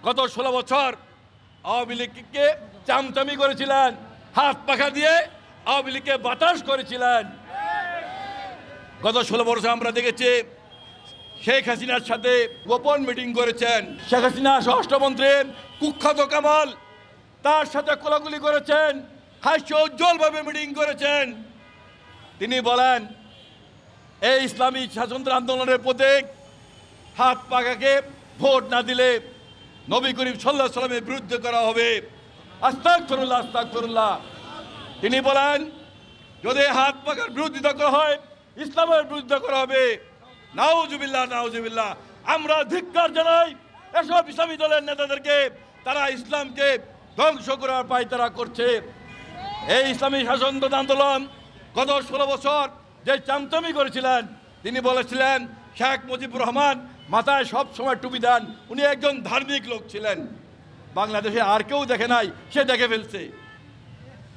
গত 16 বছর আওয়ামী লীগকে চামচামি করেছিলেন, হাত পাখা দিয়ে আওয়ামী লীগকে বাতাস করেছিলেন। গত 16 বছর আমরা দেখেছি শেখ হাসিনার সাথে গোপন মিটিং করেছেন। শেখ হাসিনা স্বরাষ্ট্রমন্ত্রী কুখ্যাত কামাল তার সাথে কোলাকুলি করেছেন, হাস্য উজ্জ্বলভাবে মিটিং করেছেন। তিনি বলেন এই ইসলামী শাসনতন্ত্র আন্দোলনের প্রতীক হাত পাখাকে ভোট না দিলে নবী করিম সাল্লাল্লাহু আলাইহি ওয়াসাল্লামের বিরুদ্ধে করা হবে। আস্তাগফিরুল্লাহ আস্তাগফিরুল্লাহ। তিনি বলেন যদি হাত পাখার বিরোধিতা করা হয় ইসলামের বিরুদ্ধে করা হবে। নাউজুবিল্লাহ নাউজুবিল্লাহ। আমরা ধিক্কার জানাই এসব ইসলামী দলের নেতাদেরকে, তারা ইসলামকে ধ্বংস করার পায়তারা করছে। এই ইসলামী শাসনতন্ত্র আন্দোলন গত 16 বছর যে চামচামি করেছিলেন, তিনি বলেছিলেন শেখ মুজিবুর রহমান মাথায় সব সময় টুপি দেন, উনি একজন ধার্মিক লোক ছিলেন। বাংলাদেশে আর কেউ দেখে নাই, সে দেখে ফেলছে।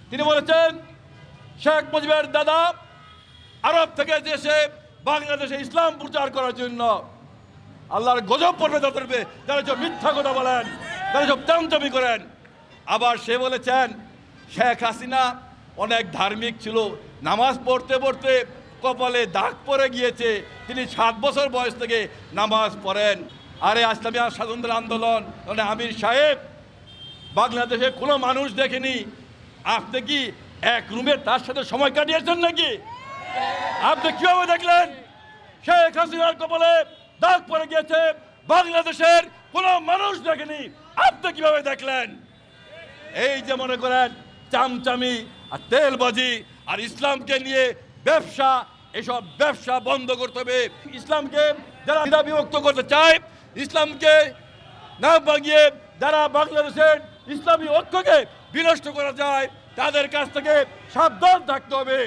তিনি বলেছেন শেখ মুজিবের দাদা আরব থেকে এসে বাংলাদেশে ইসলাম প্রচার করার জন্য। আল্লাহর গজব পড়বে তাদেরকে যারা সব মিথ্যা কথা বলেন, তারা সব চামচামি করেন। আবার সে বলেছেন শেখ হাসিনা অনেক ধার্মিক ছিল, নামাজ পড়তে পড়তে কপালে দাগ পড়ে গিয়েছে, তিনি 7 বছর বয়স থেকে নামাজ পড়েন। আরে ইসলামী স্বাধীনতা আন্দোলন মানে আমির সাহেব বাংলাদেশে কোনো মানুষ দেখেনি। আপনি কি এক রুমে তার সাথে সময় কাটিয়েছেন নাকি? আপনি কিভাবে দেখলেন শেখ হাসিনার কপালে দাগ পড়ে গিয়েছে? বাংলাদেশের কোনো মানুষ দেখেনি, আপনি কিভাবে দেখলেন? এই যে মনে করেন চামচামি আর তেলবাজি আর ইসলামকে নিয়ে ব্যবসা, এসব ব্যবসা বন্ধ করতে হবে। ইসলামকে যারা দ্বিধা বিভক্ত করতে চায়, ইসলামকে না ভাঙিয়ে যারা বাংলাদেশের ইসলামী ঐক্যকে বিনষ্ট করা যায়, তাদের কাছ থেকে সাবধান থাকতে হবে।